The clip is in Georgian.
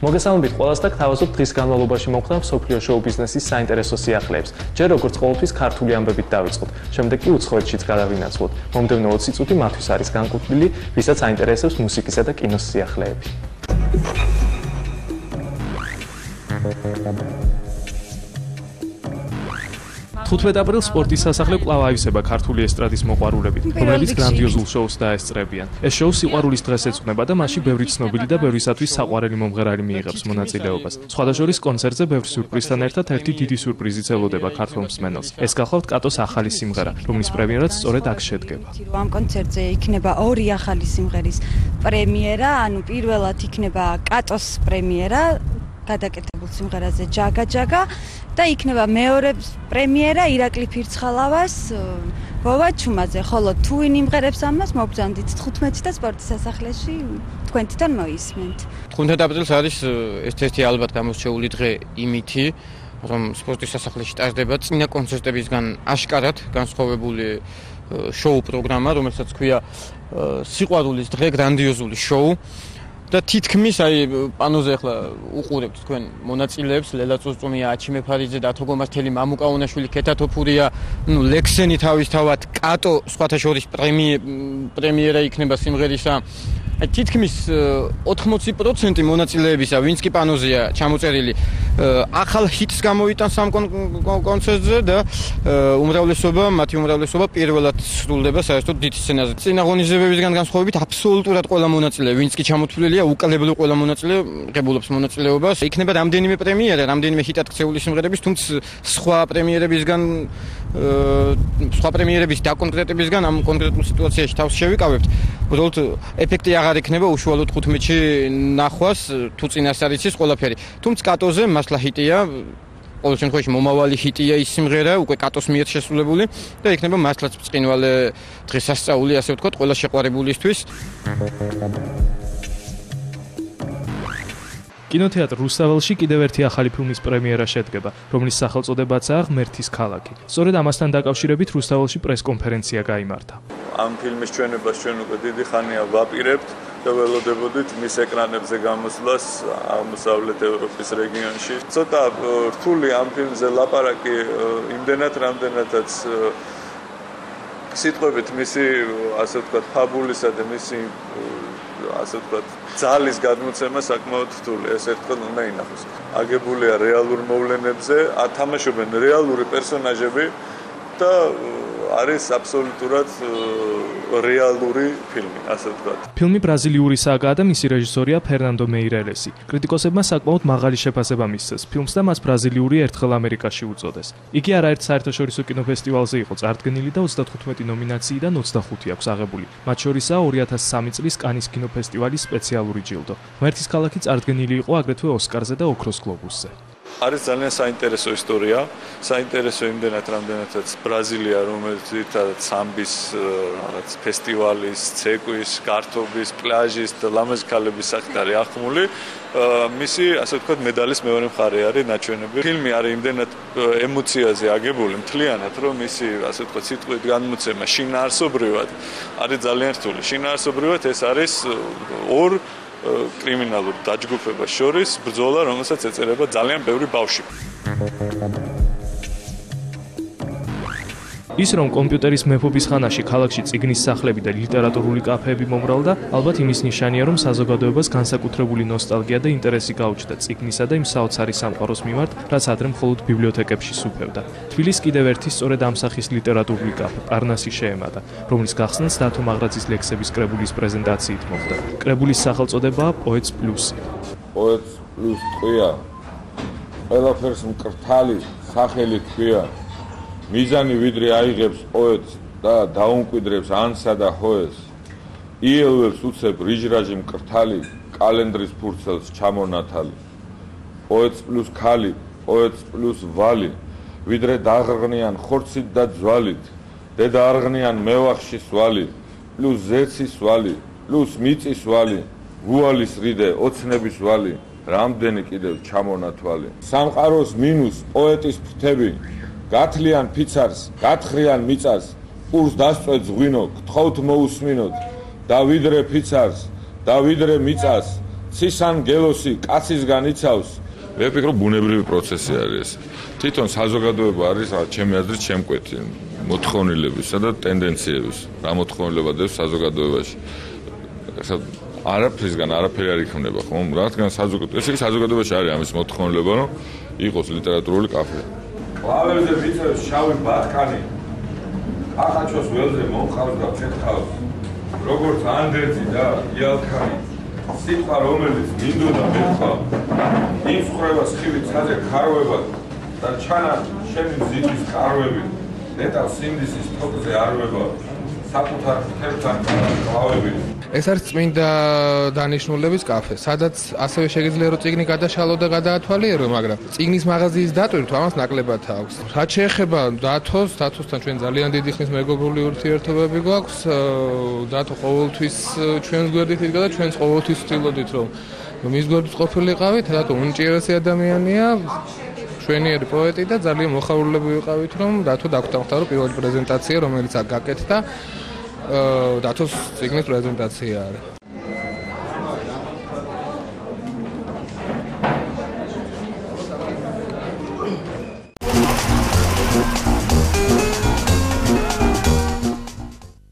მოგესალმებით ყველას და გთავაზობთ დღის განმავლობაში მოხდა მსოფლიო შოუ-ბიზნესის საინტერესო სიახლეებს. ჯერ როგორც ყოველთვის ქართული ამბებით დავიწყოთ, შემდეგ კი უცხოეთშიც გადავინაცვლოთ. მომდევნო 20 წუთი მათთვის არის განკუთვნილი, ვისაც აინტერესებს მუსიკისა და კინოს სიახლეები. 15 აპრილს სპორტის სასახლე კვლავ აივსება ქართული ესტრადის მოყვარულებით, რომლებიც გრანდიოზულ შოუს დაესწრებიან. ეს შოუ სიყვარულის დღეს ეძღვნება და მასში ბევრი ცნობილი და ბევრისათვის საყვარელი მომღერალი მიიღებს მონაწილეობას. სხვადასხვა კონცერტზე ბევრ სიურპრიზთან ერთად ერთი დიდი სიურპრიზიც ელოდება ქართველ მსმენელს. ეს გახლავთ კატოს ახალი სიმღერა, რომლის პრემიერაც სწორედ აქ შედგება. ამ კონცერტზე იქნება ორი ახალი სიმღერის პრემიერა, ანუ პირველად იქნება კატოს პრემიერა გადაკეთებულ სიმღერაზე ჯაგა ჯაგა და იქნება მეორე პრემიერა ირაკლი ფირცხალავას ვოვა ჩუმაძე, ხოლო თუ ვინ იმღერებს ამას მოგბრძანდით 15 და სპორტის სასახლეში თქვენ თვითონ მოისმენთ. 15 აპრილს არის ერთ-ერთი ალბათ გამორჩეული დღე იმითი, რომ სპორტის სასახლეში ტარდება წინა კონცერტებისგან აშკარად განსხვავებული შოუ პროგრამა, რომელსაც ქვია სიყვარულის დღე, გრანდიოზული შოუ. და თითქმის პანოზე ახლა უყურებთ თქვენ მონაწილეებს ლელა წურწუმია, აჩიმე ფარიძე, დათო გომართელი, მამუკა უნაშვილი, ქეთა თოფურია, ლექსენი თავისთავად, კატო სხვათა შორის პრემიერა იქნება სიმღერისა. თითქმის 80% მონაწილეებისა, ვინც კი პანოზეა ჩამოწერილი, ახალ ჰიტს გამოიტანს ამ კონცერტზე და მათი უმრავლესობა პირველად სრულდება საერთოდ დიდ სცენაზე. წინა ღონისძიებებისგან განსხვავებით აბსოლუტურად ყველა მონაწილე, ვინც კი ჩამოთვლილია, უკალებლად ყველა მონაწილე ღებულობს მონაწილეობას. იქნება რამდენიმე პრემიერა, რამდენიმე ჰიტად ქცეული სიმღერების, თუმცა სხვა პრემიერების დაკონკრეტებისგან ამ კონკრეტულ სიტუაციაში თავს შევიკავებთ. უბრალოდ ეფექტი აღარ იქნება უშუალოდ 15-ში ნახვას, თუ წინასწარ იცის ყველაფერი. თუმცა კატოზე მასლა ჰიტია, ყოველ შემთხვევაში მომავალი ჰიტია ის სიმღერა, უკვე კატოს მიერ შესრულებული და იქნება მასლაც ბრწყინვალე დღესასწაული, ასე ვთქვათ, ყველა შეყვარებულისთვის. კინოთეატრ რუსთაველში კიდევ ერთი ახალი ფილმის პრემიერა შედგება, რომლის სახელწოდებაცაა ღმერთის ქალაქი. სწორედ ამასთან დაკავშირებით რუსთაველში პრესკონფერენცია გაიმართა. ამ ფილმის ჩვენებას ჩვენ უკვე დიდი ხანია ვაპირებთ და ველოდებოდით მის ეკრანებზე გამოსვლას აღმოსავლეთ ევროპის რეგიონში. ცოტა რთული ამ ფილმზე ლაპარაკი იმდენად რამდენადაც სიტყვებით მისი, ასე ვთქვათ, ფაბულისა და მისი ასე ვთქვათ, ძალის გადმოცემა საკმაოდ რთული, ეს ერთხელ უნდა ინახოს. აგებულია რეალურ მოვლენებზე, ათამაშობენ რეალური პერსონაჟები და არის აბსოლუტურად რეალური ფილმი, ასე ვთქვათ. ფილმი ბრაზილიურისაა და მისი რეჟისორია ფერნანდო მეირელესი. კრიტიკოსებმა საკმაოდ მაღალი შეფასება მისცეს ფილმს და მას ბრაზილიური ერთხელ ამერიკაში უწოდეს. იგი არაერთ საერთაშორისო კინოფესტივალზე იყო წარდგენილი და 35 ნომინაციიდან 25 აქვს აღებული. მათ შორისაა 2003 წლის კანის კინოფესტივალის სპეციალური ჯილდო. ღმერთის ქალაქი წარდგენილი იყო აგრეთვე ოსკარზე და ოქროს გლობუსზე. არის ძალიან საინტერესო ისტორია, საინტერესო იმდენად რამდენადაც ბრაზილია, რომელიც ერთადერთად სამბის რაღაც ფესტივალის, ცეკვის, გართობის, პლაჟის და ლამაზი ქალების სახით არის ახმული. მისი, ასე ვთქვათ, მედალის მეორე მხარე არის ნაჩვენები. ფილმი არის იმდენად ემოციაზე აგებული, მთლიანად, რომ მისი, ასე ვთქვათ, სიტყვით განმოცემა შინაარსობრივად არის ძალიან რთული. შინაარსობრივად ეს არის ორ კრიმინალურ დაჯგუფებას შორის ბრძოლა, რომელსაც ეწერება ძალიან ბევრი ბავშვი. ის რომ კომპიუტერის მეფობის ხანაში ქალაქში წიგნის სახლები და ლიტერატურული კაფეები მომრავლდა, ალბათ იმის ნიშანია, რომ საზოგადოებას განსაკუთრებული ნოსტალგია და ინტერესი გაუჩნდა წიგნისა და იმ საოცარი სამყაროს მიმართ, რაც ადრე მხოლოდ ბიბლიოთეკებში სუფევდა. თბილისს კიდევ ერთი სწორედ ამ სახის ლიტერატურული კაფე პარნასი შეემატა, რომლის გახსნაც დათო მაღრაძის ლექსების კრებულის პრეზენტაციით მოხდა. კრებულის სახელწოდებაა პოეტს პლუსი. პოეტს პლუს ტყვია, ყველაფერს მკრთალი სახელი ქვია. მიზანი ვიდრე აიღებს პოეტს და დაუმკვიდრებს ანსა და ჰოეს. იელვებს უცებ რიჟრაჟი მკრთალი, კალენდრის ფურცელს ჩამონათალი. პოეტს პლუს ქალი, პოეტს პლუს ვალი, ვიდრე დაღრღნიან ხორცით და ძვალით, დედა არღნიან მევახშის ვალი, პლუს ზეცის ვალი, პლუს მიწის ვალი, ვუალის რიდე, ოცნების ვალი, რამდენი კიდევ ჩამონათვალი. სამყაროს მინუს პოეტის ფრთები, გათლიან ფიცარს, გათხრიან მიწას, ყურს დასწვეთ ზღვინო, გთხოვთ მოусმინოთ, და ვიდრე ფიცარს, და ვიდრე მიწას, ცის ან გელოსი კაცისგან იცავს, მე ვფიქრობ ბუნებრივი პროცესი არის ეს. თვითონ საზოგადოება არის, ჩემი აზრით, შემკვეთი მოთხოვნილებისა და ტენდენციების, რა მოთხოვნილება დევს საზოგადოებაში. არაფრისგან არაფერი არ იქმნება, ხო? რადგან საზოგადოებაში არის ამის მოთხოვნილება, რომ იყოს ლიტერატურული კაფე. კლავებზე ვიცით შავი ბატკანი ახაჩოს ველზე მომყავს და ფეთქავს. როგორც ანდერძი და იალქანი სიტყვა რომელიც მინდოდა მეთქვა იმ სხვრევას ხივი ცაზე ქარვებად და ჩანა შენი ზეთის კარვები ნეტავ სიმდისის თოკზე არვება საკუთარ თერთან კლავებით. ეს არის წმინდა დანიშნულების კაფე, სადაც ასევე შეგიძლია რომ წიგნი გადაშალო და გადაათვალიერო, მაგრამ წიგნის მაღაზიის დატვირთვა ამას ნაკლებად აქვს. რაც შეეხება დათოსთან ჩვენ ძალიან დიდი ხნის მეგობრული ურთიერთობები გვაქვს. დათო ყოველთვის ჩვენს გვერდით იდგა და ჩვენც ყოველთვის ვცდილობდით რომ მის გვერდით ყოფილიყავით, დათო უნჭიერესი ადამიანია. ჩვენიერი პოეტი და ძალიან მოხარულები ვიყავით რომ დათო დაგვთანხმდა რომ პირველი პრეზენტაცია რომელიც აქ გაკეთდა დათოს წიგნის პრეზენტაცია არის.